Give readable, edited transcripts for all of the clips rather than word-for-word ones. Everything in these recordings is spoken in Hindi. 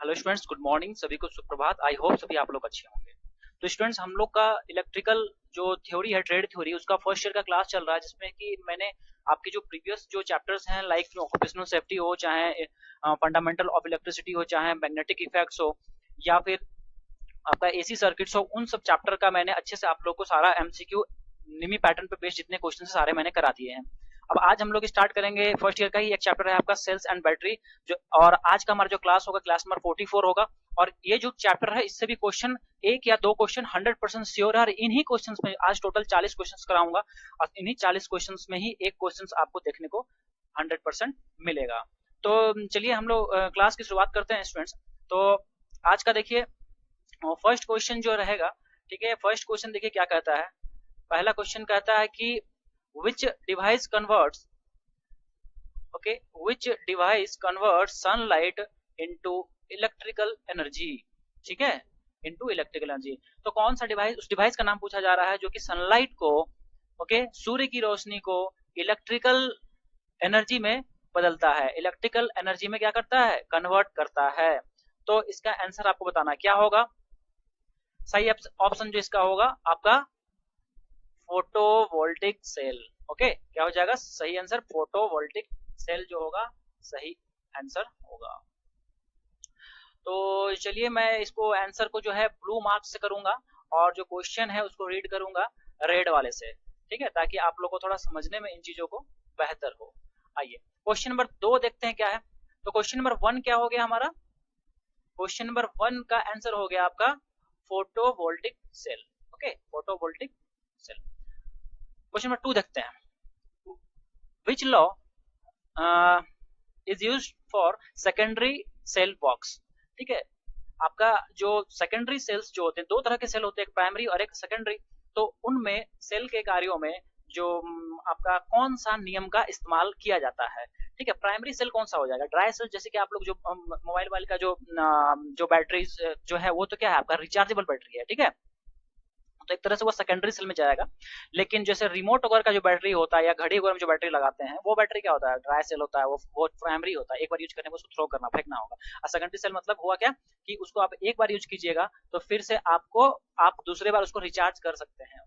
Hello students, good morning. सभी को सुप्रभात। आई होप सभी आप लोग अच्छे होंगे। तो स्टूडेंट्स, हम लोग का इलेक्ट्रिकल जो थ्योरी है, ट्रेड थ्योरी, उसका फर्स्ट ईयर का क्लास चल रहा है, जिसमें कि मैंने आपके जो प्रीवियस जो चैप्टर्स हैं, लाइक ऑक्यूपेशनल सेफ्टी हो, चाहे फंडामेंटल ऑफ इलेक्ट्रिसिटी हो, चाहे मैग्नेटिक इफेक्ट्स हो, या फिर आपका एसी सर्किट्स हो, उन सब चैप्टर का मैंने अच्छे से आप लोग को सारा एमसीक्यू निमी पैटर्न पे बेस्ड जितने क्वेश्चन सारे मैंने करा दिए हैं। अब आज हम लोग स्टार्ट करेंगे फर्स्ट ईयर का ही एक चैप्टर है आपका सेल्स एंड बैटरी जो, और आज का हमारा जो क्लास होगा क्लास नंबर 44 होगा। और ये जो चैप्टर है इससे भी क्वेश्चन एक या दो क्वेश्चन 100% श्योर है, और इन्हीं क्वेश्चंस में आज टोटल 40 क्वेश्चंस कराऊंगा, और इन्हीं 40 क्वेश्चंस में ही एक क्वेश्चन आपको देखने को 100% मिलेगा। तो चलिए हम लोग क्लास की शुरुआत करते हैं स्टूडेंट्स। तो आज का देखिए फर्स्ट क्वेश्चन जो रहेगा, ठीक है, फर्स्ट क्वेश्चन देखिए क्या कहता है। पहला क्वेश्चन कहता है कि which device converts okay which device converts sunlight into electrical energy, ठीक है, into electrical energy। तो कौन सा डिवाइस, उस डिवाइस का नाम पूछा जा रहा है जो कि सनलाइट को, ओके, सूर्य की रोशनी को इलेक्ट्रिकल एनर्जी में बदलता है, इलेक्ट्रिकल एनर्जी में क्या करता है, कन्वर्ट करता है। तो इसका आंसर आपको बताना क्या होगा। सही ऑप्शन जो इसका होगा आपका फोटोवोल्टिक सेल। ओके, क्या हो जाएगा सही आंसर, फोटोवोल्टिक सेल जो होगा सही आंसर होगा। तो चलिए मैं इसको आंसर को जो है ब्लू मार्क से करूंगा, और जो क्वेश्चन है उसको रीड करूंगा रेड वाले से, ठीक है, ताकि आप लोग को थोड़ा समझने में इन चीजों को बेहतर हो। आइए क्वेश्चन नंबर 2 देखते हैं क्या है। तो क्वेश्चन नंबर 1 क्या हो गया हमारा, क्वेश्चन नंबर 1 का आंसर हो गया आपका photovoltaic cell. Okay, photovoltaic cell. Question number 2 देखते हैं। Which law is used for secondary cell box, ठीक है। आपका जो सेकेंडरी सेल्स जो होते हैं, दो तरह के सेल होते हैं, एक प्राइमरी और एक सेकेंडरी। तो उनमें सेल के कार्यों में जो आपका कौन सा नियम का इस्तेमाल किया जाता है, ठीक है। प्राइमरी सेल कौन सा हो जाएगा, ड्राई सेल, जैसे कि आप लोग जो मोबाइल वाले का जो बैटरी जो है वो तो क्या है आपका रिचार्जेबल बैटरी है, ठीक है। तो एक तरह से वो सेकेंडरी सेल में जाएगा। लेकिन जैसे रिमोट वगैरह का जो बैटरी होता है, या घड़ी वगैरह में जो बैटरी लगाते हैं, वो बैटरी क्या होता है, ड्राई सेल होता है, वो प्राइमरी होता है, एक बार यूज करने को उसको थ्रो करना, फेंकना होगा। और सेकेंडरी सेल मतलब हुआ क्या कि उसको आप एक बार यूज कीजिएगा तो फिर से आप दूसरे बार उसको रिचार्ज कर सकते हैं,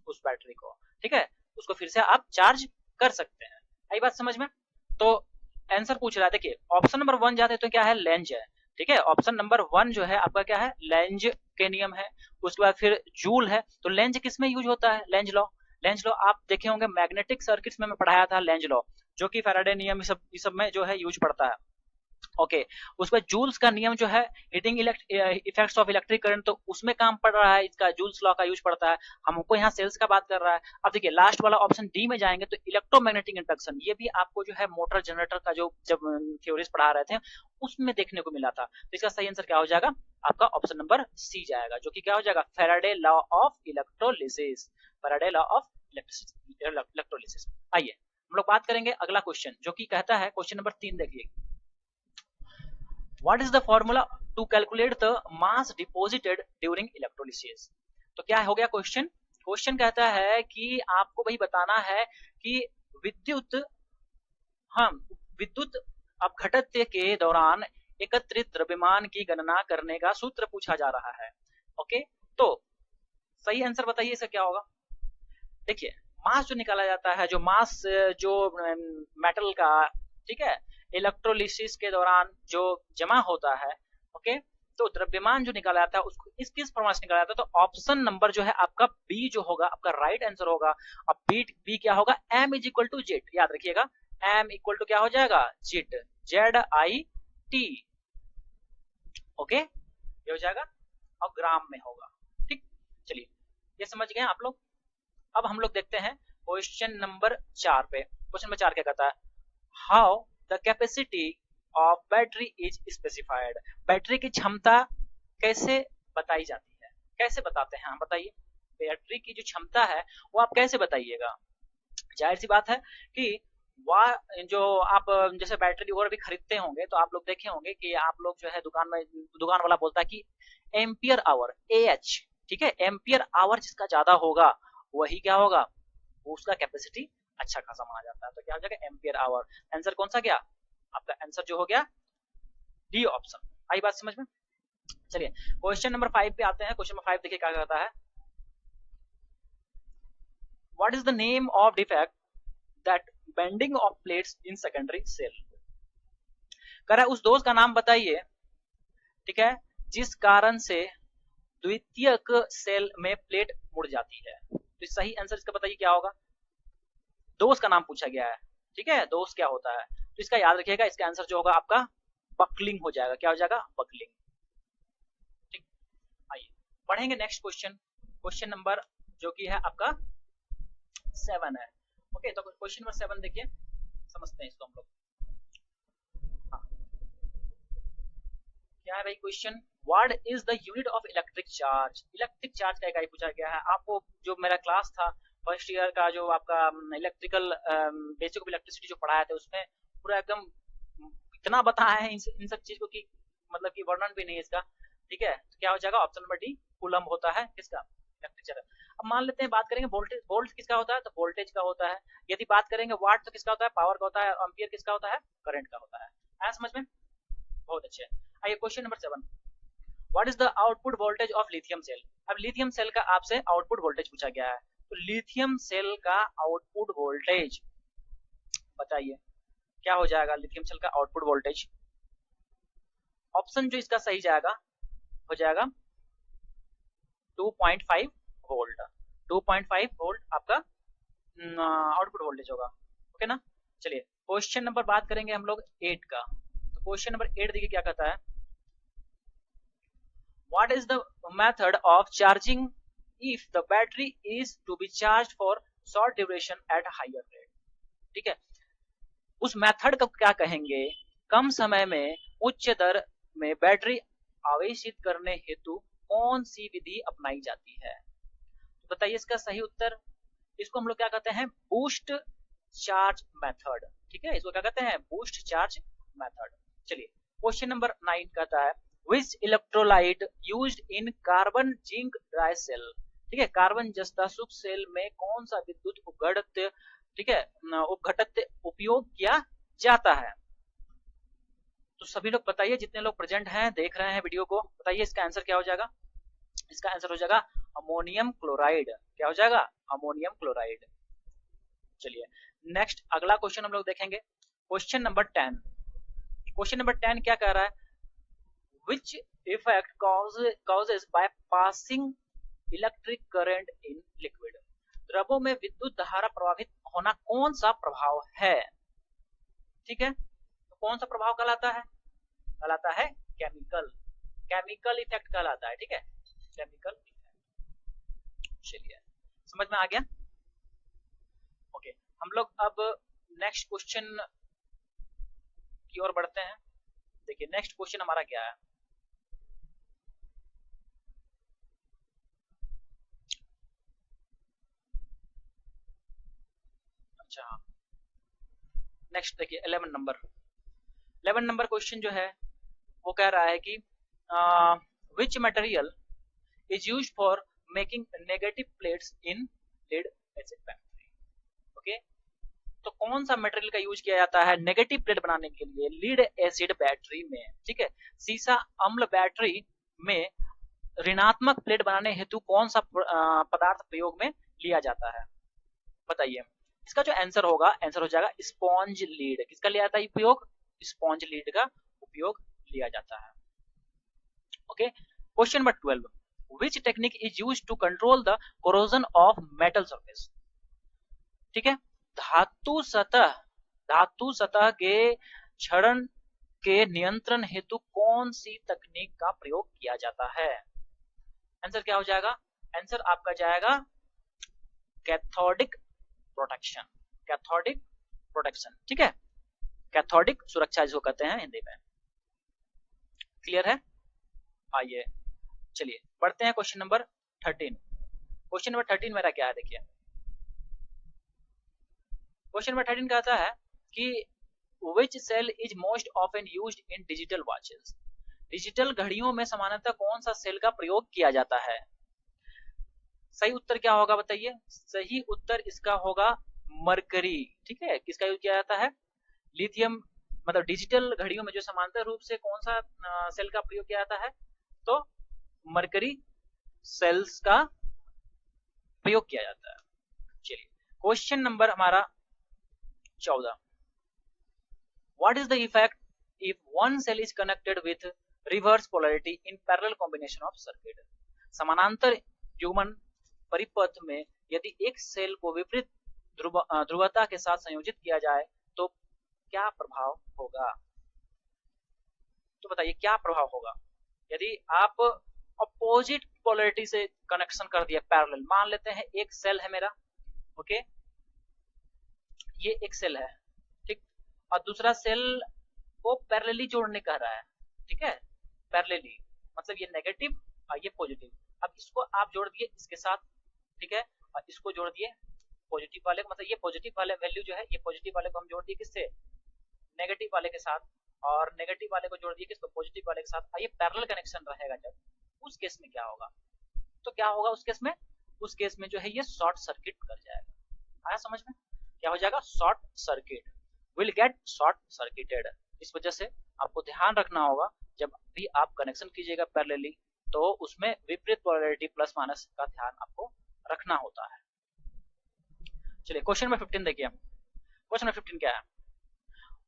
उस बैटरी को, ठीक है, उसको फिर से आप चार्ज कर सकते हैं। आई बात समझ में। तो आंसर पूछ रहा है, देखिए ऑप्शन नंबर 1 जाते तो क्या है, लेंज है, ठीक है। ऑप्शन नंबर 1 जो है आपका क्या है, लेंज के नियम है। उसके बाद फिर जूल है। तो लेंज किस में यूज होता है, लेंज लॉ। लेंज लॉ आप देखे होंगे मैग्नेटिक सर्किट्स में मैं पढ़ाया था लेंज लॉ, जो कि फैराडे नियम ये सब में जो है यूज पड़ता है। ओके, उसमें जूल्स का नियम जो है, heating effects of electric current, तो उसमें काम पड़ रहा है, इसका जूल्स लॉ का यूज पड़ता है। हमको यहाँ सेल्स का बात कर रहा है। अब देखिए लास्ट वाला ऑप्शन डी में जाएंगे तो इलेक्ट्रोमैग्नेटिक इंडक्शन, ये भी आपको जो है मोटर जनरेटर का जो जब थ्योरीज पढ़ा रहे थे उसमें देखने को मिला था। तो इसका सही आंसर क्या हो जाएगा आपका ऑप्शन नंबर सी जाएगा, जो कि क्या हो जाएगा, Faraday law of electrolysis, Faraday law of electrolysis. आइए हम लोग बात करेंगे अगला क्वेश्चन, जो कि कहता है क्वेश्चन नंबर 3 देखिए। What is the formula to calculate the mass deposited during electrolysis? तो क्या हो गया क्वेश्चन, क्वेश्चन कहता है कि आपको भाई बताना है कि विद्युत हम विद्युत अपघटन के दौरान एकत्रित द्रव्यमान की गणना करने का सूत्र पूछा जा रहा है। ओके, तो सही आंसर बताइए इसका क्या होगा। देखिए मास जो निकाला जाता है, जो मास जो मेटल का, ठीक है, इलेक्ट्रोलिसिस के दौरान जो जमा होता है, ओके, तो द्रव्यमान जो निकाला जाता है उसको किस प्रमाण से निकाला जाता है। तो ऑप्शन नंबर जो है आपका बी जो होगा आपका राइट आंसर होगा। अब बी क्या होगा, m is equal to Z, याद रखिएगा, m इक्वल टू क्या हो जाएगा, जेट, ZIT। ओके, ये हो जाएगा और ग्राम में होगा, ठीक। चलिए ये समझ गए आप लोग। अब हम लोग देखते हैं क्वेश्चन नंबर 4 पे। क्वेश्चन नंबर 4 क्या कहता है, how the capacity of battery is specified, battery की क्षमता कैसे बताई जाती है, कैसे बताते हैं हम, बताइए बैटरी की जो क्षमता है वो आप कैसे बताइएगा। जाहिर सी बात है कि जो आप जैसे बैटरी और भी खरीदते होंगे तो आप लोग देखे होंगे कि आप लोग जो है दुकान वाला बोलता है कि एम्पियर आवर, AH, ठीक है, एम्पियर आवर जिसका ज्यादा होगा वही क्या होगा, उसका कैपेसिटी अच्छा खासा माना जाता है। तो क्या हो जाएगा, एम्पियर आवर। आंसर कौन सा गया आपका, आंसर जो हो गया डी ऑप्शन। आई बात समझ में? चलिए क्वेश्चन नंबर 5 पे आते हैं। क्वेश्चन नंबर 5 देखिए क्या कहता है, what is the name of defect that bending of plates in secondary cell. कह रहा है उस दोष का नाम बताइए, ठीक है, जिस कारण से द्वितीयक सेल में प्लेट मुड़ जाती है। तो सही आंसर इसका बताइए क्या होगा, दोष का नाम पूछा गया है, ठीक है, दोष क्या होता है, तो इसका याद रखिएगा, इसका आंसर जो होगा आपका बकलिंग हो जाएगा। क्या हो जाएगा, बकलिंग। ठीक, आइए पढ़ेंगे नेक्स्ट क्वेश्चन, क्वेश्चन नंबर जो कि है आपका 7 है। ओके, तो क्वेश्चन नंबर 7 देखिए, समझते हैं इसको हम लोग। हाँ, क्या है भाई question, what is the unit of electric charge. Electric charge का इकाई पूछा गया है। आपको जो मेरा क्लास था फर्स्ट ईयर का, जो आपका इलेक्ट्रिकल बेसिक ऑफ इलेक्ट्रिसिटी जो पढ़ाया था, उसमें पूरा एकदम इतना बताया है इन सब चीज को कि मतलब कि वर्णन भी नहीं है इसका। ठीक है, तो क्या हो जाएगा, ऑप्शन नंबर डी, कूलम होता है किसका, इलेक्ट्रिक चार्ज। अब मान लेते हैं बात करेंगे वोल्टेज, वोल्ट किसका होता है, तो वोल्टेज का होता है। यदि बात करेंगे वाट, तो किसका होता है, पावर का होता है। एम्पियर किसका होता है, करंट का होता है। आया समझ में, बहुत अच्छे। आइए question number 7, what is the output voltage of lithium cell. अब लिथियम सेल का आपसे आउटपुट वोल्टेज पूछा गया है, तो लिथियम सेल का आउटपुट वोल्टेज बताइए क्या हो जाएगा, लिथियम सेल का आउटपुट वोल्टेज। ऑप्शन जो इसका सही जाएगा हो जाएगा 2.5 वोल्ट। 2.5 वोल्ट आपका आउटपुट वोल्टेज होगा। ओके ना। चलिए क्वेश्चन नंबर बात करेंगे हम लोग 8 का। तो क्वेश्चन नंबर 8 देखिए क्या कहता है, what is the method of charging if the battery is to be charged for short duration at higher rate। ठीक है, उस मेथड को क्या कहेंगे, कम समय में उच्च दर में बैटरी आवेशित करने हेतु कौन सी विधि अपनाई जाती है। तो बताइए इसका सही उत्तर। इसको हम लोग क्या कहते हैं, बूस्ट चार्ज मेथड। ठीक है, इसको क्या कहते हैं, बूस्ट चार्ज मेथड। चलिए क्वेश्चन नंबर 9 कहता है, which electrolyte used in carbon zinc dry cell। ठीक है, कार्बन जस्ता शुष्क सेल में कौन सा विद्युत उपघटक, ठीक है, उपघटक उपयोग किया जाता है। तो सभी लोग बताइए, जितने लोग प्रेजेंट हैं देख रहे हैं वीडियो को, बताइए इसका आंसर क्या हो जाएगा। इसका आंसर हो जाएगा अमोनियम क्लोराइड। क्या हो जाएगा, अमोनियम क्लोराइड। चलिए नेक्स्ट अगला क्वेश्चन हम लोग देखेंगे, क्वेश्चन नंबर 10। क्वेश्चन नंबर 10 क्या कह रहा है, which effect causes by passing electric current in liquid। द्रवों में विद्युत धारा प्रवाहित होना कौन सा प्रभाव है। ठीक है, तो कौन सा प्रभाव कहलाता है, कहलाता है केमिकल, केमिकल इफेक्ट कहलाता है। ठीक है, केमिकल इफेक्ट। चलिए समझ में आ गया। ओके, हम लोग अब नेक्स्ट क्वेश्चन की ओर बढ़ते हैं। देखिए नेक्स्ट क्वेश्चन हमारा क्या है, अच्छा हाँ, नेक्स्ट देखिए 11 नंबर। 11 नंबर क्वेश्चन जो है वो कह रहा है कि which material is used for making negative plates in lead acid battery. Okay, तो कौन सा मटेरियल का यूज किया जाता है नेगेटिव प्लेट बनाने के लिए लीड एसिड बैटरी में। ठीक है, सीसा अम्ल बैटरी में ऋणात्मक प्लेट बनाने हेतु कौन सा पदार्थ प्रयोग में लिया जाता है, बताइए। इसका जो आंसर होगा, आंसर हो जाएगा स्पॉन्ज लीड। किसका लिया जाता है उपयोग, स्पॉन्ज लीड का उपयोग लिया जाता है। Okay, question number 12, which technique is used to control the corrosion of metal surface. ठीक है, धातु सतह के क्षरण के नियंत्रण हेतु कौन सी तकनीक का प्रयोग किया जाता है। आंसर क्या हो जाएगा, आंसर आपका जाएगा कैथोडिक प्रोटेक्शन। कैथोडिक प्रोटेक्शन, ठीक है, कैथोडिक सुरक्षा जिसको कहते हैं हिंदी में। क्लियर है। आइए चलिए बढ़ते हैं क्वेश्चन नंबर 13। क्वेश्चन नंबर 13 मेरा क्या है, देखिए क्वेश्चन नंबर 13 कहता है कि which cell is most often used in digital watches। Digital घड़ियों में सामान्यतः कौन सा सेल का प्रयोग किया जाता है। सही उत्तर क्या होगा बताइए। सही उत्तर इसका होगा मरकरी। ठीक है, किसका यूज किया जाता है, लिथियम मतलब डिजिटल घड़ियों में जो समांतर रूप से कौन सा सेल का प्रयोग किया जाता है, तो मरकरी सेल्स का प्रयोग किया जाता है। चलिए क्वेश्चन नंबर हमारा 14, what is the effect if one cell is connected with reverse polarity in parallel combination of circuit. समानांतर युग्मन परिपथ में यदि एक सेल को विपरीत ध्रुवता के साथ संयोजित किया जाए तो क्या प्रभाव होगा। तो बताइए क्या प्रभाव होगा यदि आप अपोजिट पोलैरिटी से कनेक्शन कर दिया पैरेलल। मान लेते हैं एक सेल है मेरा, ओके, ये एक सेल है, ठीक, और दूसरा सेल को पैरेलली जोड़ने कह रहा है, ठीक है, पैरेलली मतलब ये नेगेटिव और ये पॉजिटिव। अब इसको आप जोड़ दिए इसके साथ, ठीक है, और इसको जोड़ दिए पॉजिटिव वाले को, मतलब ये पॉजिटिव वाले वैल्यू जो है, ये पॉजिटिव वाले को हम जोड़ दिए किससे, नेगेटिव वाले के साथ, और नेगेटिव वाले को जोड़ दिए किसको, पॉजिटिव वाले के साथ। ये पैरेलल कनेक्शन रहेगा जब, उस केस में क्या होगा, तो क्या होगा उस केस में, उस केस में जो है ये शॉर्ट सर्किट कर जाएगा। आया समझ में, क्या हो जाएगा, short circuit, will get short circuited. इस वजह से आपको ध्यान रखना होगा जब भी आप कनेक्शन कीजिएगा पैरेलली, तो उसमें विपरीत पोलैरिटी प्लस माइनस का ध्यान आपको रखना होता है। चलिए क्वेश्चन नंबर 15 देखिए, क्वेश्चन नंबर 15 क्या है,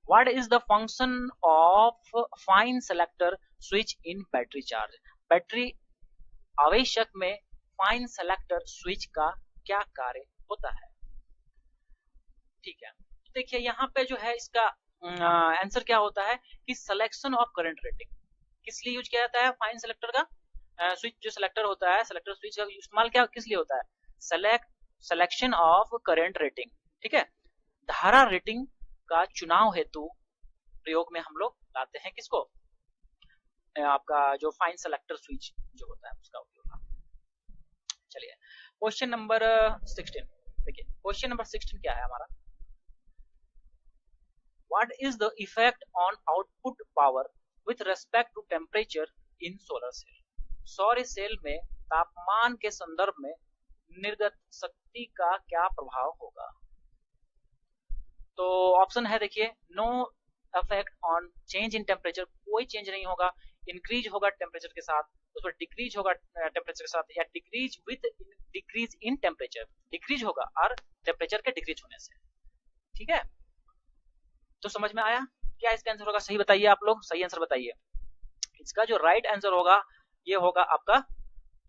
what is the function of fine selector switch in battery charge. Battery आवेशक में फाइन सेलेक्टर स्विच का क्या कार्य होता है। ठीक है, तो देखिए यहाँ पे जो है इसका आंसर क्या होता है कि सिलेक्शन ऑफ करंट रेटिंग। किस लिए यूज किया जाता है फाइन सेलेक्टर का, स्विच जो सेलेक्टर होता है, सेलेक्टर स्विच का इस्तेमाल क्या किस लिए होता है, सिलेक्शन ऑफ करंट रेटिंग, ठीक है, धारा रेटिंग का चुनाव हेतु प्रयोग में हम लोग लाते हैं किसको, आपका जो फाइन सेलेक्टर स्विच जो होता है उसका उपयोग लाते हैं। चलिए क्वेश्चन नंबर 16 देखिए, क्वेश्चन नंबर 16 क्या है हमारा, what is the effect on output power with respect to temperature in solar cell. सौर सेल में तापमान के संदर्भ में निर्गत शक्ति का क्या प्रभाव होगा। तो ऑप्शन है देखिए, no effect on change in temperature, कोई चेंज नहीं होगा, इंक्रीज होगा टेम्परेचर के साथ, उसमें डिक्रीज होगा टेम्परेचर के साथ, या decrease with decrease in temperature, decrease होगा और टेम्परेचर के डिक्रीज होने से, ठीक है। तो समझ में आया क्या इसका आंसर होगा, सही बताइए आप लोग, सही आंसर बताइए। इसका जो राइट आंसर होगा ये होगा आपका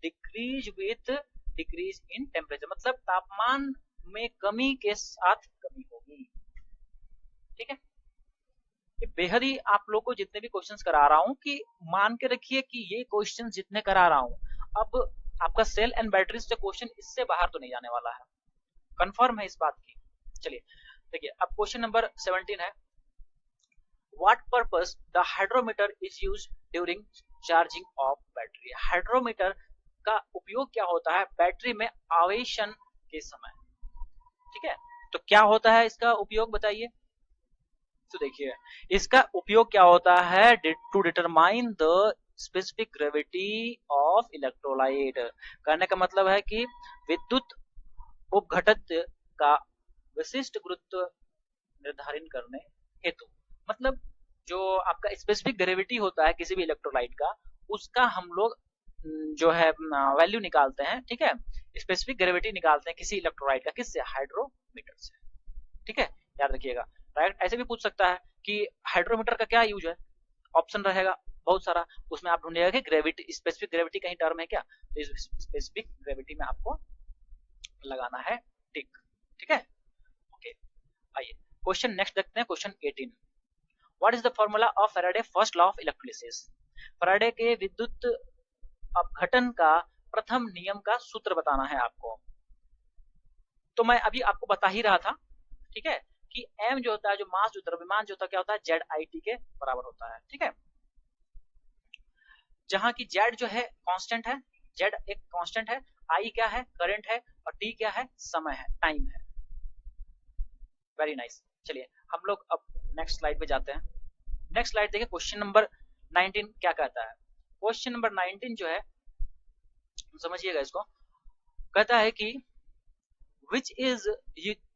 decrease with decrease in temperature, मतलब तापमान में कमी के साथ कमी होगी, ठीक है। बेहद ही आप लोग को जितने भी क्वेश्चंस करा रहा हूं कि मान के रखिए कि ये क्वेश्चन जितने करा रहा हूं, अब आपका सेल एंड बैटरी से क्वेश्चन इससे बाहर तो नहीं जाने वाला है, कंफर्म है इस बात की। चलिए देखिए अब क्वेश्चन नंबर 17 है, what purpose the hydrometer is used during charging of battery. Hydrometer का उपयोग क्या होता है बैटरी में आवेशन के समय, ठीक है। तो क्या होता है इसका उपयोग बताइए। तो देखिए इसका उपयोग क्या होता है, to determine the specific gravity of electrolyte. कहने का मतलब है कि विद्युत उपघटक का विशिष्ट गुरुत्व निर्धारित करने हेतु, मतलब जो आपका स्पेसिफिक ग्रेविटी होता है किसी भी इलेक्ट्रोलाइट का, उसका हम लोग जो है वैल्यू निकालते हैं, ठीक है, स्पेसिफिक ग्रेविटी निकालते हैं किसी इलेक्ट्रोलाइट का, किससे, हाइड्रोमीटर से, ठीक है, याद रखिएगा। राइट, ऐसे भी पूछ सकता है कि हाइड्रोमीटर का क्या यूज है, ऑप्शन रहेगा बहुत सारा, उसमें आप ढूंढिएगा कि ग्रेविटी, स्पेसिफिक ग्रेविटी कहीं टर्म है क्या, तो इस स्पेसिफिक ग्रेविटी में आपको लगाना है टिक, ठीक है। ओके आइए क्वेश्चन नेक्स्ट देखते हैं, question 18, what is the formula of Faraday first law of electrolysis. Faraday के विद्युत अपघटन का प्रथम नियम का सूत्र बताना है आपको। तो मैं अभी आपको बता ही रहा था, ठीक है, कि m जो होता है, जो मास, जो द्रव्यमान जो होता है, क्या होता है, जेड आई टी के बराबर होता है, ठीक है। जहां की जेड जो है कांस्टेंट है, जेड एक कांस्टेंट है, आई क्या है, करंट है, और टी क्या है, समय है, टाइम है। Very nice. चलिए हम लोग अब नेक्स्ट स्लाइड पे जाते हैं। नेक्स्ट स्लाइड देखिए, क्वेश्चन नंबर 19 क्या कहता है। क्वेश्चन नंबर 19 जो है समझिएगा इसको, कहता है कि which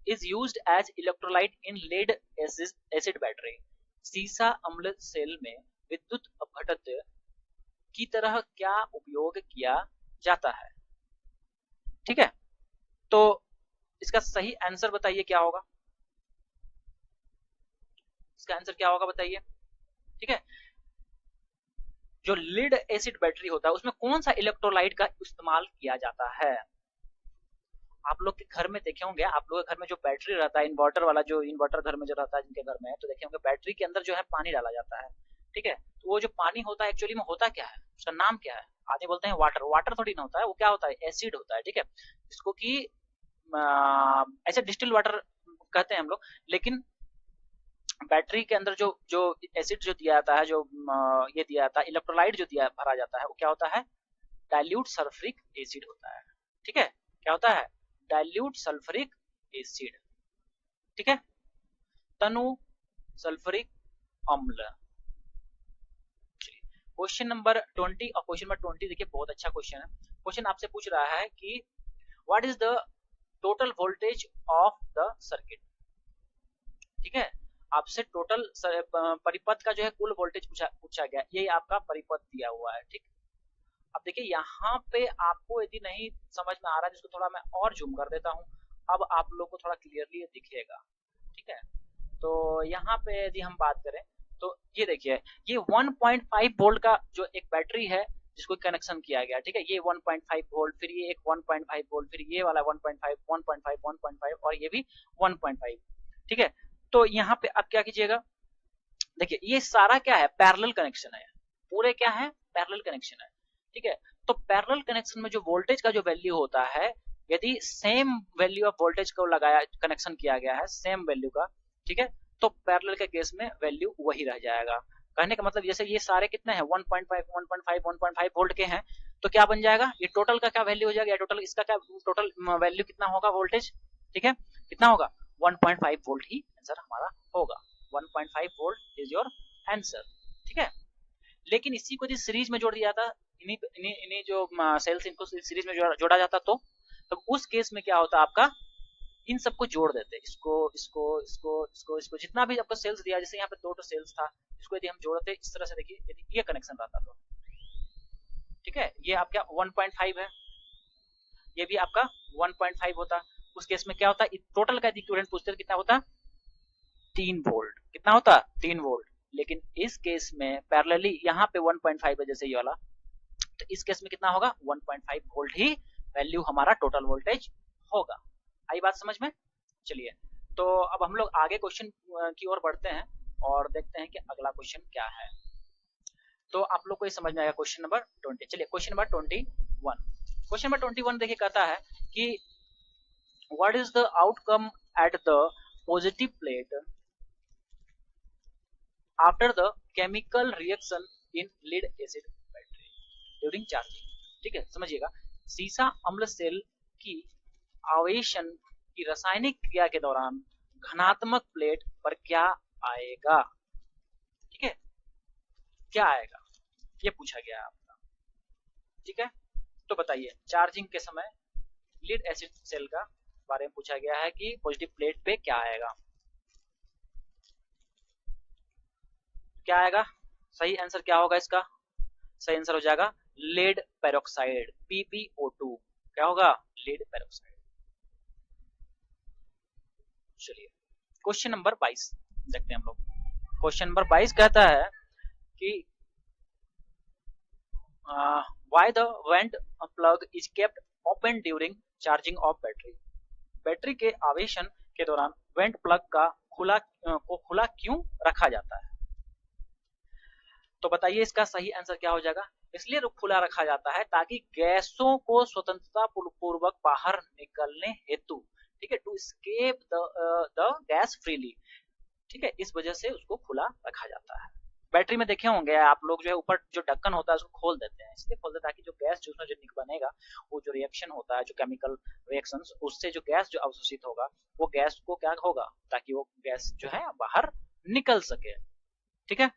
is used as electrolyte in lead acid battery। सीसा अम्ल सेल में विद्युत अपघटन की तरह क्या उपयोग किया जाता है? ठीक है, तो इसका सही आंसर बताइए क्या होगा, इसका आंसर क्या होगा बताइए। ठीक है, जो लीड एसिड बैटरी होता है उसमें कौन सा इलेक्ट्रोलाइट का इस्तेमाल किया जाता है? आप लोग के घर में देखे होंगे, आप लोग के घर में जो बैटरी रहता है, इन्वर्टर वाला, जो इन्वर्टर घर में जो रहता है जिनके घर में है, तो देखे होंगे बैटरी के अंदर जो है पानी डाला जाता है। ठीक है, तो वो जो पानी होता है एक्चुअली में होता क्या है, उसका नाम क्या है? आधे बोलते हैं वाटर, वाटर थोड़ी ना होता है, वो क्या होता है, एसिड होता है। ठीक है, इसको कि ऐसे डिस्टिल वाटर कहते हैं हम लोग, लेकिन बैटरी के अंदर जो जो एसिड जो दिया जाता है, जो ये दिया जाता है, इलेक्ट्रोलाइट जो दिया भरा जाता है, वो क्या होता है, डाइल्यूट सल्फ्यूरिक एसिड होता है। ठीक है, क्या होता है, डाइल्यूट सल्फ्यूरिक एसिड। ठीक है, तनु सल्फ्यूरिक अम्ल। क्वेश्चन नंबर 20, और क्वेश्चन नंबर 20 देखिए बहुत अच्छा क्वेश्चन है। क्वेश्चन आपसे पूछ रहा है कि what is the total voltage of the circuit. ठीक है, आपसे टोटल परिपथ का जो है कुल वोल्टेज पूछा गया, ये आपका परिपथ दिया हुआ है। ठीक, अब देखिए यहाँ पे आपको यदि नहीं समझ में आ रहा है, जिसको थोड़ा मैं और जूम कर देता हूँ, अब आप लोग को थोड़ा क्लियरली दिखेगा। ठीक है, तो यहाँ पे यदि हम बात करें तो ये देखिए, ये 1.5 वोल्ट का जो एक बैटरी है जिसको कनेक्शन किया गया। ठीक है, ये 1.5 वोल्ट, फिर ये एक 1.5 वोल्ट, फिर ये वाला 1.5 1.5 1.5 और ये भी 1.5। ठीक है, तो यहाँ पे आप क्या कीजिएगा, देखिए ये सारा क्या है, पैरेलल कनेक्शन है, पूरे क्या है, पैरेलल कनेक्शन है। ठीक है, तो पैरेलल कनेक्शन में जो वोल्टेज का जो वैल्यू होता है, यदि सेम वैल्यू ऑफ वोल्टेज को लगाया, कनेक्शन किया गया है सेम वैल्यू का, ठीक है, तो पैरेलल के केस में वैल्यू वही रह जाएगा। कहने का मतलब जैसे ये सारे कितने हैं, 1.5 1.5 1.5 वोल्ट के हैं, तो क्या बन जाएगा, ये टोटल का क्या वैल्यू हो जाएगा, टोटल इसका क्या टोटल वैल्यू कितना होगा वोल्टेज। ठीक है, कितना होगा, 1.5 वोल्ट ही आंसर हमारा होगा। 1.5 वोल्ट इज योर आंसर। ठीक है, लेकिन इसी को यदि सीरीज में जोड़ दिया जाता, इन्हीं जो सेल्स इनको सीरीज में जोड़ा जाता, तो तब उस केस में क्या होता आपका, इन सबको जोड़ देते, इसको इसको इसको इसको इसको, जितना भी आपको सेल्स दिया, जैसे यहाँ पे 2 सेल्स था, इसको यदि हम जोड़ते इस तरह से, देखिए यदि ये कनेक्शन रहता तो, ठीक है, ये आपका 1.5 है, ये भी आपका 1.5 होता, उस केस में क्या होता, टोटल का इक्विवेलेंट पूछते कितना होता, 3 वोल्ट, कितना होता, 3 वोल्ट। लेकिन इस केस में पैरेलली यहाँ पे 1.5 है, जैसे ये वाला, तो इस केस में कितना होगा, 1.5 वोल्ट ही वैल्यू हमारा टोटल वोल्टेज होगा। आई बात समझ में। चलिए, तो अब हम लोग आगे क्वेश्चन की ओर बढ़ते हैं और देखते हैं कि अगला क्वेश्चन क्या है। तो आप लोग को ये समझ में आएगा क्वेश्चन नंबर 20। चलिए क्वेश्चन नंबर 21, क्वेश्चन नंबर 21 देखिए कहता है कि what is the outcome at the positive plate after the chemical reaction in lead acid battery during charging. ठीक है, समझिएगा, सीसा अम्ल सेल की आवेशन की रासायनिक क्रिया के दौरान घनात्मक प्लेट पर क्या आएगा। ठीक है, क्या आएगा, ये पूछा गया आपका। ठीक है, तो बताइए, चार्जिंग के समय लीड एसिड सेल का बारे में पूछा गया है कि पॉजिटिव प्लेट पे क्या आएगा, क्या आएगा, सही आंसर क्या होगा इसका, सही आंसर हो जाएगा लेड पेरोक्साइड, PbO2। क्या होगा, लेड पेरोक्साइड। चलिए क्वेश्चन नंबर 22 देखते हैं हम लोग। क्वेश्चन नंबर 22 कहता है कि why the went plug is kept open during charging of battery. Battery के आवेशन के दौरान वेंट प्लग का खुला क्यों रखा जाता है। तो बताइए इसका सही आंसर क्या हो जाएगा। इसलिए खुला रखा जाता है ताकि गैसों को स्वतंत्रता पूर्वक बाहर निकलने हेतु, ठीक है, to escape the gas freely. ठीक है, इस वजह से उसको खुला रखा जाता है। बैटरी में देखे होंगे आप लोग, जो है ऊपर जो ढक्कन होता है उसको खोल देते हैं, इसलिए खोल देते हैं ताकि जो गैस जो उसमें जो बनेगा, वो जो रिएक्शन होता है, जो केमिकल रिएक्शन, उससे जो गैस जो अवशोषित होगा, वो गैस को क्या होगा, ताकि वो गैस जो है बाहर निकल सके। ठीक है,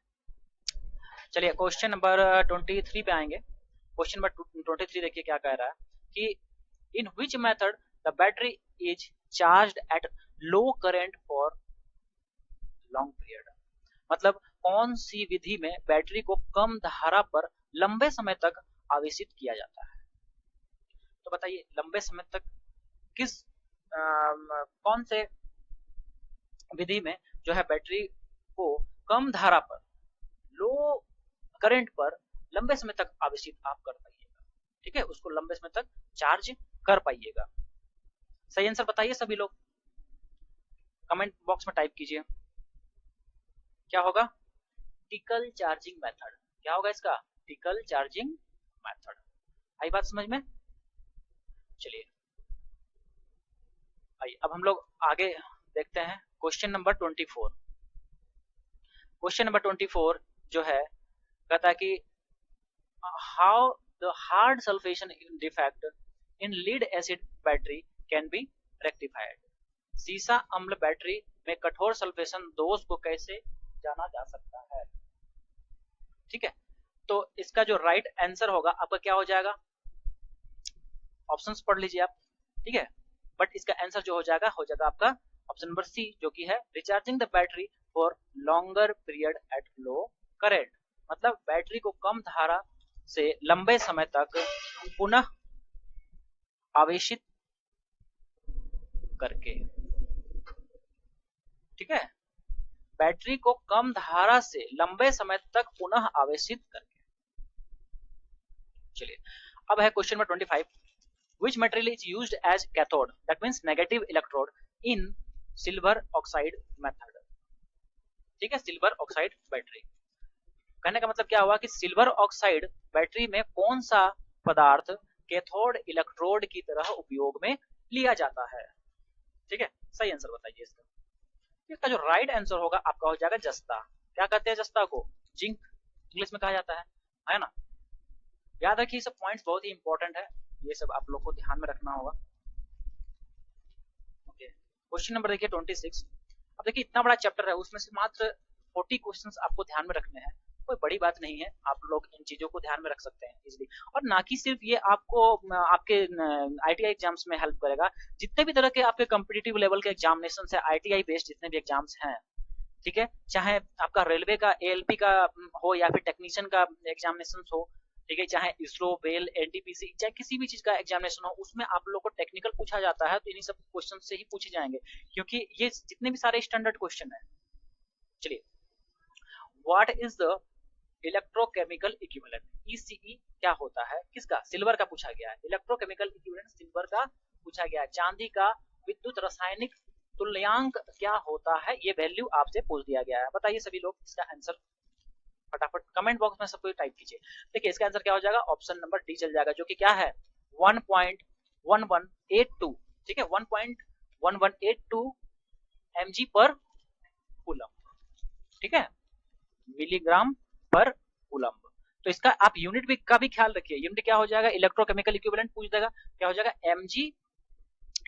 चलिए क्वेश्चन नंबर 23 पे आएंगे। क्वेश्चन नंबर 23 देखिए क्या कह रहा है कि in which method the battery is charged at low current for long period. मतलब कौन सी विधि में बैटरी को कम धारा पर लंबे समय तक आवेशित किया जाता है? तो बताइए लंबे समय तक किस कौन से विधि में जो है बैटरी को कम धारा पर, लो करंट पर लंबे समय तक आवेशित आप कर पाइएगा, ठीक है, उसको लंबे समय तक चार्ज कर पाइएगा। सही आंसर बताइए सभी लोग, कमेंट बॉक्स में टाइप कीजिए। क्या होगा? Tackle charging method. क्या होगा इसका? Tackle charging method. आई बात समझ में? चलिए आइए अब हम लोग आगे देखते हैं क्वेश्चन नंबर 24। क्वेश्चन नंबर 24 जो है कहता है कि how the hard sulphation defect in lead acid battery can be rectified. सीसा अम्ल बैटरी में कठोर सल्फेशन दोष को कैसे जाना जा सकता है? ठीक है, तो इसका जो राइट आंसर होगा आपका क्या हो जाएगा? ऑप्शंस पढ़ लीजिए आप, ठीक है, बट इसका आंसर जो हो जाएगा आपका ऑप्शन नंबर सी, जो कि है recharging the battery for longer period eight low current. मतलब बैटरी को कम धारा से लंबे समय तक पुनः आवेशित करके, ठीक है, बैटरी को कम धारा से लंबे समय तक पुनः आवेशित करके। चलिए अब है question number 25। Which material is used as cathode, that means negative electrode in silver oxide method? ठीक है, सिल्वर ऑक्साइड बैटरी। कहने का मतलब क्या हुआ कि सिल्वर ऑक्साइड बैटरी में कौन सा पदार्थ कैथोड इलेक्ट्रोड की तरह उपयोग में लिया जाता है? ठीक है, सही आंसर बताइए इसका। इसका जो राइट आंसर होगा आपका हो जाएगा जस्ता। क्या कहते हैं जस्ता को? जिंक इंग्लिश में कहा जाता है ना। याद रखिए सब पॉइंट्स बहुत ही इंपॉर्टेंट है, ये सब आप लोग को ध्यान में रखना होगा। ओके, क्वेश्चन नंबर देखिए 26। अब देखिए इतना बड़ा चैप्टर है, उसमें से मात्र 40 क्वेश्चंस आपको ध्यान में रखने हैं, कोई बड़ी बात नहीं है, आप लोग इन चीजों को ध्यान में रख सकते हैं इजीली। और ना कि सिर्फ ये आपको आपके आईटीआई एग्जाम्स में हेल्प करेगा, जितने भी तरह के आपके कॉम्पिटिटिव लेवल के एग्जामिनेशन है, आईटीआई बेस्ड जितने भी एग्जाम्स हैं, ठीक है, चाहे आपका रेलवे का एएलपी का हो या फिर टेक्नीशियन का एग्जामिनेशन हो, ठीक है, चाहे इसरो, बेल, एनटीपीसी, चाहे किसी भी चीज का एग्जामिनेशन हो, उसमें आप लोग को टेक्निकल पूछा जाता है, तो इन्हीं सब क्वेश्चन से ही पूछे जाएंगे, क्योंकि ये जितने भी सारे स्टैंडर्ड क्वेश्चन है। चलिए, what is the electrochemical equivalent? ECE क्या होता है? किसका? सिल्वर का पूछा गया है। इलेक्ट्रोकेमिकल इक्विवेलेंट सिल्वर का पूछा गया है। चांदी का विद्युत रासायनिक तुल्यांक क्या होता है? ये वैल्यू आपसे पूछ दिया गया है। बताइए सभी लोग इसका आंसर फटाफट कमेंट बॉक्स में सबको टाइप कीजिए। देखिए इसका आंसर क्या हो जाएगा? ऑप्शन नंबर डी चल जाएगा, जो कि क्या है 1.1182, ठीक है, 1.1182 mg पर कूलम, ठीक है, मिलीग्राम पर कूलम। तो इसका आप यूनिट भी का भी ख्याल रखिए, यूनिट क्या हो जाएगा? इलेक्ट्रोकेमिकल इक्विवेलेंट पूछ देगा, क्या हो जाएगा? mg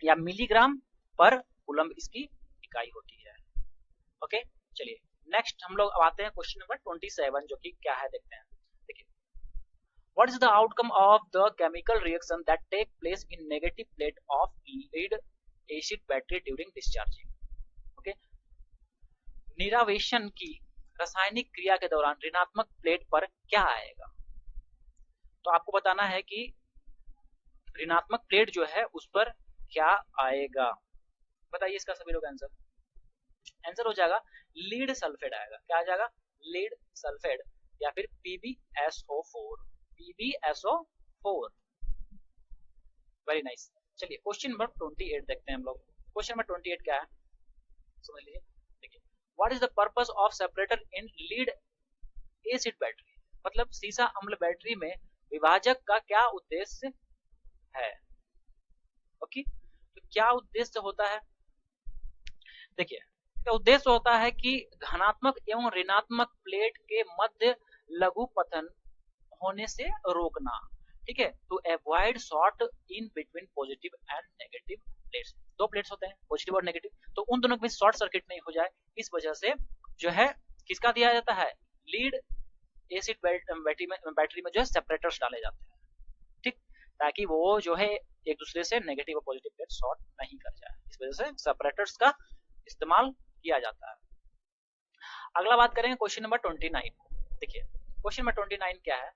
या मिलीग्राम पर कूलम इसकी इकाई होती है। ओके, चलिए नेक्स्ट हम लोग अब आते हैं क्वेश्चन नंबर 27, जो कि क्या है देखते हैं। देखिए, what is the outcome of the chemical reaction that take place in negative plate of lead acid battery during discharging? Okay, निरावेशन की रासायनिक क्रिया के दौरान ऋणात्मक प्लेट पर क्या आएगा? तो आपको बताना है कि ऋणात्मक प्लेट जो है उस पर क्या आएगा। बताइए इसका सभी लोग आंसर। आंसर हो जाएगा लीड सल्फेट आएगा। क्या आ जाएगा? लीड सल्फेट या फिर PbSO4। PbSO4, very nice. चलिए क्वेश्चन नंबर 28 देखते हैं हम लोग। क्वेश्चन नंबर 28 क्या है समझ लीजिए। देखिए, what is the purpose of separator in lead acid battery? मतलब सीसा अम्ल बैटरी में विभाजक का क्या उद्देश्य है? ओके, तो क्या उद्देश्य होता है? देखिए, इसका उद्देश्य होता है कि धनात्मक एवं ऋणात्मक प्लेट के मध्य लघु पतन होने से रोकना, ठीक है, to avoid short in between positive and negative plates. दो प्लेट्स होते हैं पॉजिटिव और नेगेटिव, तो उन दोनों के बीच शॉर्ट सर्किट नहीं हो जाए, इस वजह से जो है किसका दिया जाता है? लीड एसिड बैटरी में जो है सेपरेटर्स डाले जाते हैं, ठीक, ताकि वो जो है एक दूसरे से नेगेटिव और पॉजिटिव प्लेट शॉर्ट नहीं कर जाए, इस वजह से सेपरेटर्स का इस्तेमाल किया जाता है। अगला बात करेंगे क्वेश्चन नंबर 29। देखिए क्वेश्चन नंबर 29 क्या है,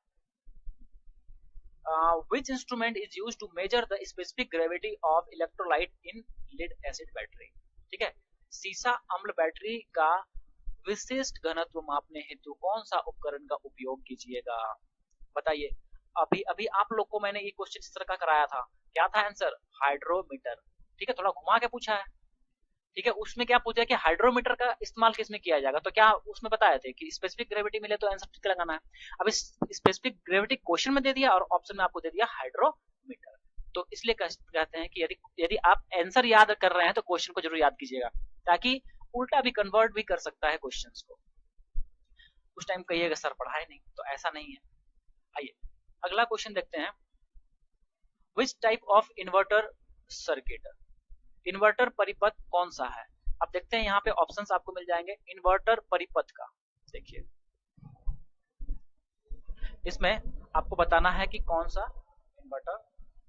which instrument is used to measure the specific gravity of electrolyte in lead acid battery। ठीक है, सीसा अम्ल बैटरी का विशिष्ट घनत्व मापने हेतु कौन सा उपकरण का उपयोग कीजिएगा, बताइए। अभी अभी आप लोग को मैंने ये क्वेश्चन इस तरह का कराया था, क्या था आंसर, हाइड्रोमीटर। ठीक है, थोड़ा घुमा के पूछा है। ठीक है, उसमें क्या पूछा है कि हाइड्रोमीटर का इस्तेमाल किसमें किया जाएगा, तो क्या उसमें बताए थे कि स्पेसिफिक ग्रेविटी मिले तो आंसर ठीक लगाना है। अब इस स्पेसिफिक ग्रेविटी क्वेश्चन में दे दिया और ऑप्शन में आपको दे दिया हाइड्रोमीटर, तो इसलिए कहते हैं कि यदि आप आंसर याद कर रहे हैं तो क्वेश्चन को जरूर याद कीजिएगा, ताकि उल्टा भी कन्वर्ट भी कर सकता है क्वेश्चन को। उस टाइम कहिएगा सर पढ़ाए नहीं, तो ऐसा नहीं है। आइए अगला क्वेश्चन देखते हैं, which type of inverter circuit, inverter परिपथ कौन सा है। अब देखते हैं यहाँ पे ऑप्शंस आपको मिल जाएंगे इन्वर्टर परिपथ का। देखिए इसमें आपको बताना है कि कौन सा इन्वर्टर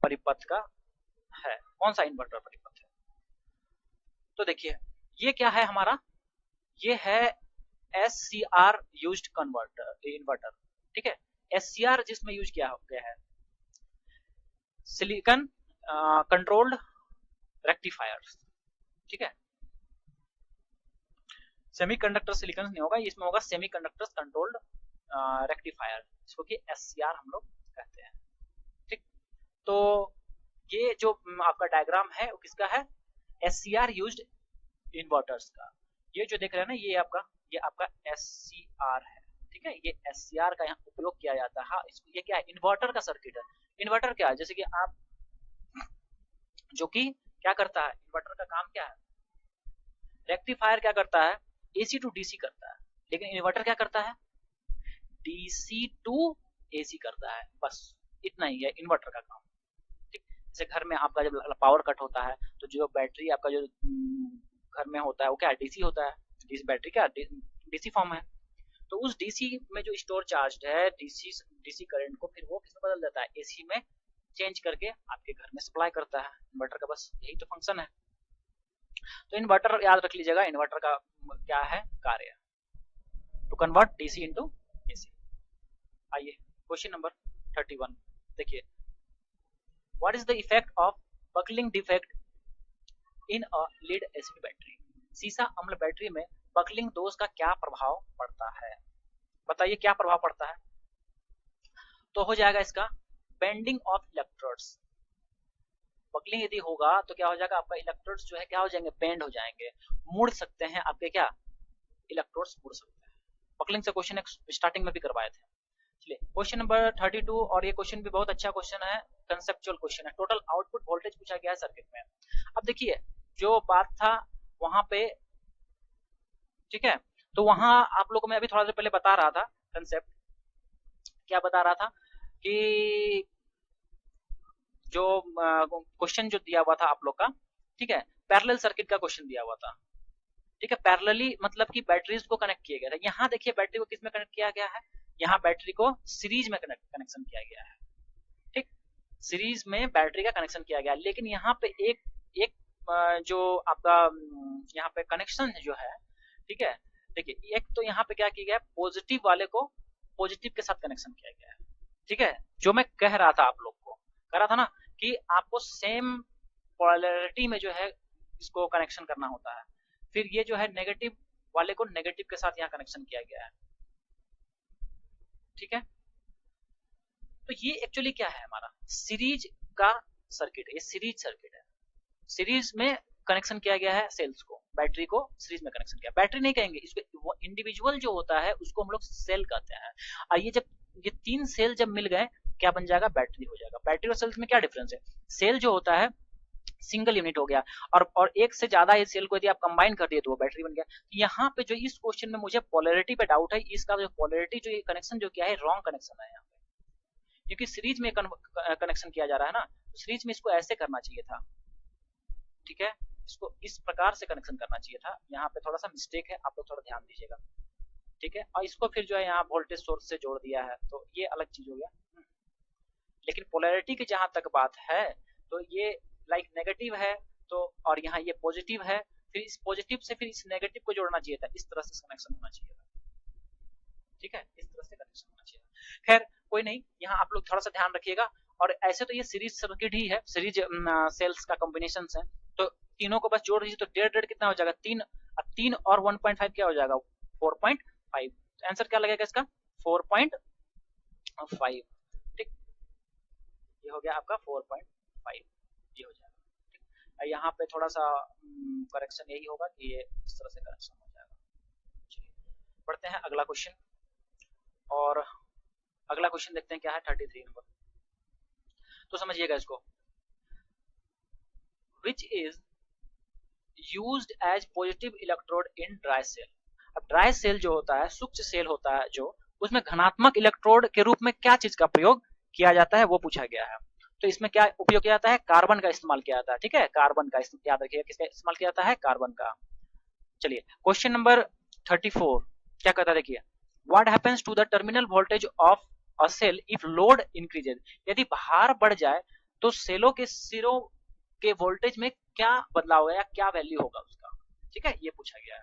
परिपथ का है, कौन सा इन्वर्टर परिपथ है। तो देखिए ये क्या है हमारा, ये है SCR यूज्ड कन्वर्टर इन्वर्टर। ठीक है, SCR जिसमें यूज किया गया है सिलिकॉन कंट्रोल्ड रेक्टिफायर्स। ठीक है, सेमीकंडक्टर सिलिकॉन नहीं होगा, इसमें होगा सेमीकंडक्टर्स कंट्रोल्ड रेक्टिफायर, इसको कि SCR हम लोग कहते हैं। ठीक, तो ये जो आपका डायग्राम है वो किसका है, SCR यूज्ड इन्वर्टर्स का। ये जो देख रहे हैं ना ये आपका SCR है। ठीक है, ये SCR का यहाँ उपयोग किया जाता है। ये क्या है, इन्वर्टर का सर्किट है। इन्वर्टर क्या है, जैसे कि आप जो कि क्या करता है, इन्वर्टर का काम क्या है, रेक्टिफायर क्या करता है, AC टू DC करता है, लेकिन इन्वर्टर क्या करता है, DC टू AC करता है। बस इतना ही है इन्वर्टर का काम। ठीक, जैसे घर में आपका जब पावर कट होता है तो जो बैटरी आपका जो घर में होता है वो क्या है, DC होता है। इस बैटरी क्या DC फॉर्म है, तो उस DC में जो स्टोर चार्ज है DC करंट को फिर वो किसमें बदल देता है, AC में चेंज करके आपके घर में सप्लाई करता है इन्वर्टर का। बस यही तो फंक्शन है। तो इन्वर्टर याद रख लीजिएगा, इन्वर्टर का क्या है कार्य, to convert DC into AC। आइए क्वेश्चन नंबर 31 देखिए, what is the effect of buckling defect in a lead acid battery. सीसा अम्ल बैटरी में बकलिंग दोष का क्या प्रभाव पड़ता है, बताइए क्या प्रभाव पड़ता है। तो हो जाएगा इसका बेंडिंग ऑफ इलेक्ट्रोड्स। बकलिंग यदि होगा तो क्या हो जाएगा, आपका इलेक्ट्रोड्स जो है क्या हो जाएंगे, बेंड हो जाएंगे, मुड़ सकते हैं आपके, क्या इलेक्ट्रोड्स मुड़ सकते हैं। बकलिंग से क्वेश्चन स्टार्टिंग में भी करवाए थे। चलिए क्वेश्चन नंबर 32, और ये क्वेश्चन भी बहुत अच्छा क्वेश्चन है, कंसेप्चुअल क्वेश्चन है। टोटल आउटपुट वोल्टेज पूछा गया है सर्किट में। अब देखिए जो बात था वहां पे, ठीक है, तो वहां आप लोगों को मैं अभी थोड़ा देर पहले बता रहा था कंसेप्ट, क्या बता रहा था कि जो क्वेश्चन जो दिया हुआ था आप लोग का, ठीक है, पैरेलल सर्किट का क्वेश्चन दिया हुआ था। ठीक है, पैरेलली मतलब कि बैटरीज को कनेक्ट किया गया था। यहाँ देखिए बैटरी को किस में कनेक्ट किया गया है, यहाँ बैटरी को सीरीज में कनेक्शन किया गया है। ठीक, सीरीज में बैटरी का कनेक्शन किया गया, लेकिन यहाँ पे एक जो आपका यहाँ पे कनेक्शन जो है, ठीक है, देखिए एक तो यहाँ पे क्या किया गया, पॉजिटिव वाले को पॉजिटिव के साथ कनेक्शन किया गया है। ठीक है, जो मैं कह रहा था आप लोग को, कह रहा था ना कि आपको सेम पोलैरिटी में जो है इसको कनेक्शन करना होता है। फिर ये जो है नेगेटिव वाले को नेगेटिव के साथ यहाँ कनेक्शन किया गया है। ठीक है, तो ये एक्चुअली क्या है, हमारा सीरीज का सर्किट है, ये सीरीज सर्किट है। सीरीज में कनेक्शन किया गया है सेल्स को, बैटरी को सीरीज में कनेक्शन किया। बैटरी नहीं कहेंगे इसको, इंडिविजुअल जो होता है उसको हम लोग सेल कहते हैं। आइए जब ये तीन सेल जब मिल गए क्या बन जाएगा, बैटरी हो जाएगा। बैटरी और सेल्स में क्या डिफरेंस है, सेल जो होता है सिंगल यूनिट हो गया, और एक से ज्यादा इस सेल को यदि आप कंबाइन कर दिए तो वो बैटरी बन गया। यहाँ पे जो इस क्वेश्चन में मुझे पोलैरिटी पे डाउट है, इसका जो पोलैरिटी जो कनेक्शन जो किया है रॉन्ग कनेक्शन है यहाँ पे, क्योंकि सीरीज में कनेक्शन किया जा रहा है ना, तो सीरीज में इसको ऐसे करना चाहिए था। ठीक है, इसको इस प्रकार से कनेक्शन करना चाहिए था, यहाँ पे थोड़ा सा मिस्टेक है, आप लोग थोड़ा ध्यान दीजिएगा। ठीक है, और इसको फिर जो है यहाँ वोल्टेज सोर्स से जोड़ दिया है, तो ये अलग चीज हो गया। लेकिन पोलैरिटी की जहां तक बात है तो ये लाइक नेगेटिव है, तो और यहाँ ये पॉजिटिव है, फिर इस पॉजिटिव से फिर इस नेगेटिव को जोड़ना चाहिए था, इस तरह से कनेक्शन होना चाहिए था। ठीक है, इस तरह से कनेक्शन होना चाहिए। खैर कोई नहीं, यहाँ आप लोग थोड़ा सा ध्यान रखिएगा। और ऐसे तो ये सीरीज सर्किट ही है, सीरीज सेल्स का कॉम्बिनेशन है, तो तीनों को बस जोड़ दीजिए तो 1.5 कितना हो जाएगा, 3। अब 3 और 1.5 क्या हो जाएगा, 4.5। आंसर क्या लगेगा इसका, 4.5। ठीक, ये हो गया आपका 4.5, ये हो जाएगा। ठीक, यहाँ पे थोड़ा सा करेक्शन यही होगा कि ये इस तरह से करेक्शन हो जाएगा। चलिए पढ़ते हैं अगला क्वेश्चन, और अगला क्वेश्चन देखते हैं क्या है, 33 नंबर। तो समझिएगा इसको, which is used as positive electrode in dry cell। अब ड्राई सेल जो होता है, सूक्ष्म सेल होता है जो, उसमें धनात्मक इलेक्ट्रोड के रूप में क्या चीज का प्रयोग किया जाता है वो पूछा गया है। तो इसमें क्या उपयोग किया जाता है, कार्बन का इस्तेमाल किया जाता है। ठीक है, कार्बन का, याद रखिएगा किसका इस्तेमाल किया जाता है, कार्बन का। चलिए क्वेश्चन नंबर 34 क्या कहता है, देखिए, what happens to the terminal voltage of a cell if load increases. यदि भार बढ़ जाए तो सेलों के सिरों के वोल्टेज में क्या बदलाव होगा या क्या वैल्यू होगा उसका। ठीक है, ये पूछा गया है।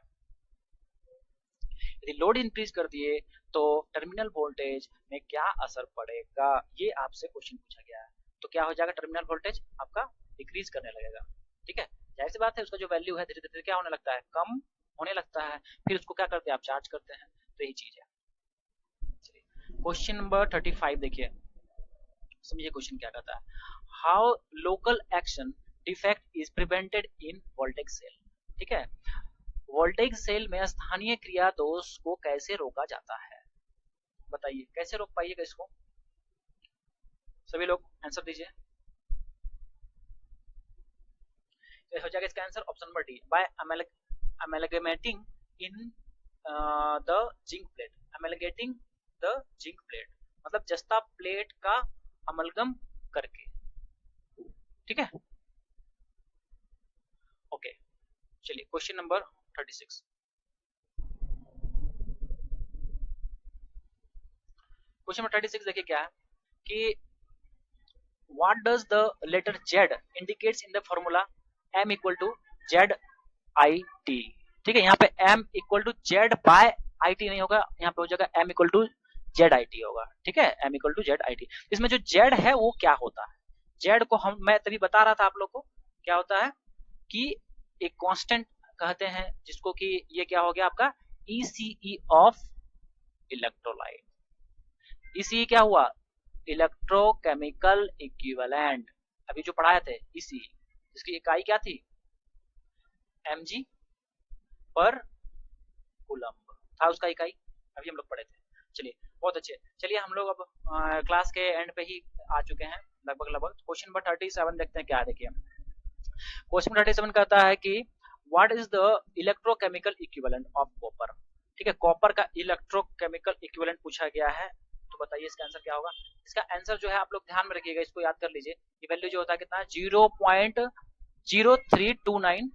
यदि लोड इंक्रीज कर दिए तो टर्मिनल वोल्टेज में क्या असर पड़ेगा, ये आपसे क्वेश्चन पूछा गया है। तो क्या हो जाएगा, टर्मिनल वोल्टेज आपका डिक्रीज करने लगेगा। ठीक है, जाहिर सी बात है, उसका जो वैल्यू है धीरे धीरे क्या होने लगता है, कम होने लगता है, फिर उसको क्या करते हैं आप, चार्ज करते हैं। तो यही चीज है। क्वेश्चन नंबर 35 देखिए, समझिए क्वेश्चन क्या कहता है, how local action defect is prevented in voltage cell. ठीक है, वोल्टेज सेल में स्थानीय क्रिया दोष को कैसे रोका जाता है, बताइए कैसे रोक पाइएगा इसको, सभी लोग आंसर दीजिए। तो हो जाएगा इसका answer option number D, by amalgamating in the zinc plate. Amalgamating the zinc plate मतलब जस्ता प्लेट का अमलगम करके। ठीक है, ओके। चलिए क्वेश्चन नंबर 36, क्वेश्चन नंबर 36 देखिए क्या है कि what does the letter Z indicates in the formula m equal to z i t। ठीक है, यहाँ पे m equal to Z by I T नहीं होगा, यहाँ पे हो जाएगा m equal to Z I T होगा। ठीक है, m equal to Z I T. इसमें जो z है वो क्या होता है, z को मैं तभी बता रहा था आप लोग को, क्या होता है कि एक कांस्टेंट कहते हैं जिसको कि ये क्या हो गया आपका ECE ऑफ इलेक्ट्रोलाइट। ECE क्या हुआ, इलेक्ट्रोकेमिकल इक्विवेलेंट। अभी जो पढ़ाए थे ECE, इसकी इकाई क्या थी, mg पर कूलम्ब था उसका इकाई, अभी हम लोग पढ़े थे। चलिए बहुत अच्छे, चलिए हम लोग अब क्लास के एंड पे ही आ चुके हैं लगभग। क्वेश्चन नंबर 37 देखते हैं क्या है, देखिए क्वेश्चन 37 कहता है कि what is the electrochemical equivalent of copper. ठीक है, कॉपर का इलेक्ट्रोकेमिकल इक्विवेलेंट पूछा गया है, तो बताइए इसका आंसर क्या होगा। इसका आंसर जो है आप लोग ध्यान में रखिएगा, इसको याद कर लीजिए, ये वैल्यू जो होता है कितना है 0.0329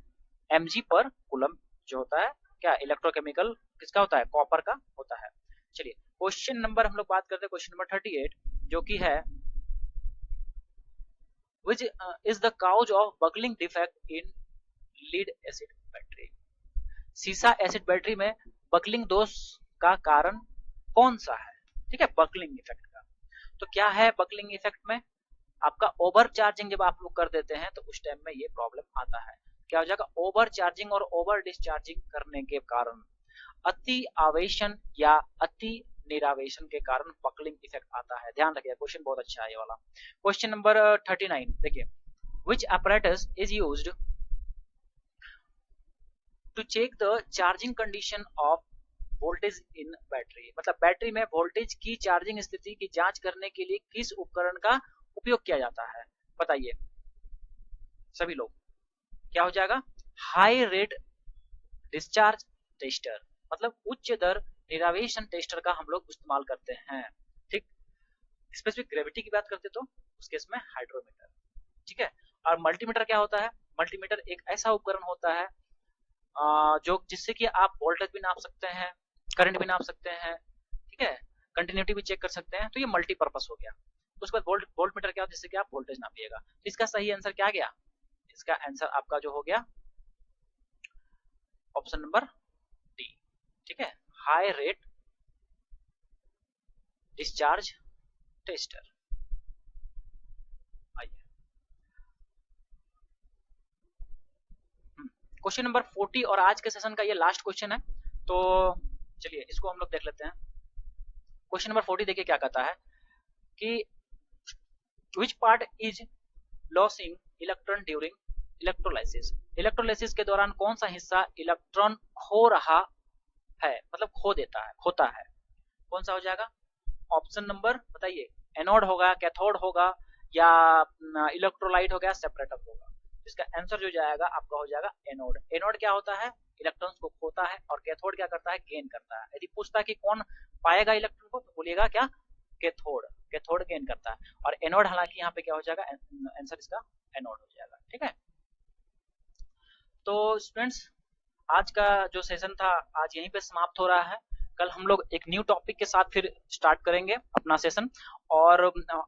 mg पर कूलम जो होता है क्या, इलेक्ट्रोकेमिकल किसका होता है, कॉपर का होता है। चलिए क्वेश्चन नंबर हम लोग बात करते हैं क्वेश्चन नंबर 38 जो कि है which is the cause of buckling defect in lead acid battery। सीसा एसिड बैटरी में बकलिंग दोष का कारण कौन सा है। ठीक है, बकलिंग इफेक्ट का, तो क्या है बकलिंग इफेक्ट में आपका ओवर चार्जिंग जब आप लोग कर देते हैं तो उस टाइम में ये प्रॉब्लम आता है। क्या हो जाएगा, ओवर चार्जिंग और ओवर डिस्चार्जिंग करने के कारण, अति आवेशन या अति निरावेशन के कारण बकलिंग इफेक्ट आता है। ध्यान रखिए, क्वेश्चन बहुत अच्छा है ये वाला। क्वेश्चन नंबर 39 देखिए, which apparatus is used to check the charging condition of voltage in battery। मतलब बैटरी में वोल्टेज की चार्जिंग स्थिति की जांच करने के लिए किस उपकरण का उपयोग किया जाता है, बताइए सभी लोग। क्या हो जाएगा, हाई रेट डिस्चार्ज टेस्टर, मतलब उच्च दर निरावेशन टेस्टर का हम लोग इस्तेमाल करते हैं। ठीक, स्पेसिफिक ग्रेविटी की बात करते तो उस केस में हाइड्रोमीटर। ठीक है, और मल्टीमीटर क्या होता है, मल्टीमीटर एक ऐसा उपकरण होता है जो जिससे कि आप वोल्टेज भी नाप सकते हैं, करंट भी नाप सकते हैं, ठीक है, कंटिन्यूटी भी चेक कर सकते हैं, तो ये मल्टीपर्पस हो गया। उसके बाद वोल्ट मीटर क्या होता है, जिससे कि आप वोल्टेज नापिएगा। तो इसका सही आंसर क्या गया, इसका आंसर आपका जो हो गया ऑप्शन नंबर डी। ठीक है, हाई रेट डिस्चार्ज टेस्टर। आइए क्वेश्चन नंबर 40 और आज के सेशन का ये लास्ट क्वेश्चन है, तो चलिए इसको हम लोग देख लेते हैं। क्वेश्चन नंबर 40 देखिए क्या कहता है कि which part is losing electron during electrolysis. Electrolysis के दौरान कौन सा हिस्सा इलेक्ट्रॉन खो रहा है, मतलब खो देता है, खोता है, कौन सा हो जाएगा? ऑप्शन नंबर बताइए, एनोड होगा, कैथोड होगा, या इलेक्ट्रोलाइट हो गया, सेपरेटर होगा। इसका आंसर जो जाएगा आपका हो जाएगा एनोड। एनोड क्या होता है? इलेक्ट्रॉन्स को खोता है, और कैथोड क्या करता है? गेन करता है। यदि पूछता है कि कौन पाएगा इलेक्ट्रॉन को, तो बोलिएगा क्या? कैथोड। कैथोड गेन करता है, और एनोड हालांकि यहाँ पे क्या हो जाएगा? आंसर इसका एनोड हो जाएगा। ठीक है, तो स्टूडेंट्स आज का जो सेशन था आज यहीं पे समाप्त हो रहा है। कल हम लोग एक न्यू टॉपिक के साथ फिर स्टार्ट करेंगे अपना सेशन, और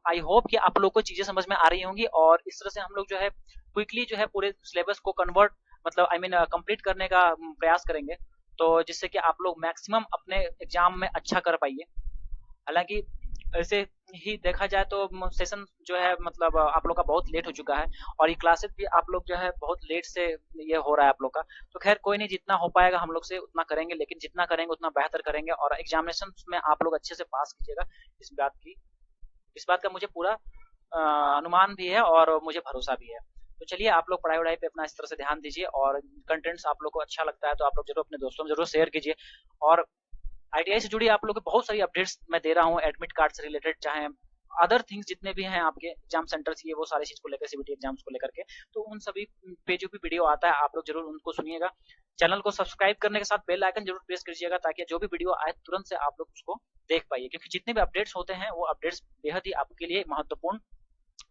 आई होप कि आप लोग को चीजें समझ में आ रही होंगी, और इस तरह से हम लोग जो है क्विकली जो है पूरे सिलेबस को कन्वर्ट, मतलब आई मीन कंप्लीट करने का प्रयास करेंगे, तो जिससे कि आप लोग मैक्सिमम अपने एग्जाम में अच्छा कर पाइए। हालांकि ऐसे ही देखा जाए तो सेशन जो है मतलब आप लोग का बहुत लेट हो चुका है, और ये क्लासेस भी आप लोग जो है बहुत लेट से ये हो रहा है आप लोग का। तो खैर कोई नहीं, जितना हो पाएगा हम लोग से उतना करेंगे, लेकिन जितना करेंगे उतना बेहतर करेंगे, और एग्जामिनेशन में आप लोग अच्छे से पास कीजिएगा, इस बात का मुझे पूरा अनुमान भी है और मुझे भरोसा भी है। तो चलिए आप लोग पढ़ाई वढ़ाई पे अपना इस तरह से ध्यान दीजिए, और कंटेंट्स आप लोग को अच्छा लगता है तो आप लोग जरूर अपने दोस्तों में जरूर शेयर कीजिए। और आईटीआई से जुड़ी आप लोग को बहुत सारी अपडेट्स मैं दे रहा हूँ, एडमिट कार्ड से रिलेटेड, चाहे अदर थिंग्स जितने भी हैं आपके एग्जाम सेंटर्स ये वो सारी चीज को लेकर, सीबीटी एग्जाम्स को लेकर के, तो उन सभी पे जो भी वीडियो आता है आप लोग जरूर उनको सुनिएगा। चैनल को सब्सक्राइब करने के साथ बेल आइकन जरूर प्रेस कीजिएगा, ताकि जो भी वीडियो आए तुरंत से आप लोग उसको देख पाइए, क्योंकि जितने भी अपडेट्स होते हैं वो अपडेट्स बेहद ही आपके लिए महत्वपूर्ण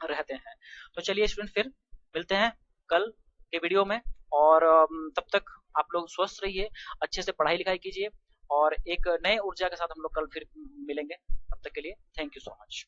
रहते हैं। तो चलिए स्टूडेंट फिर मिलते हैं कल के वीडियो में, और तब तक आप लोग स्वस्थ रहिए, अच्छे से पढ़ाई लिखाई कीजिए, और एक नए ऊर्जा के साथ हम लोग कल फिर मिलेंगे। तब तक के लिए थैंक यू सो मच।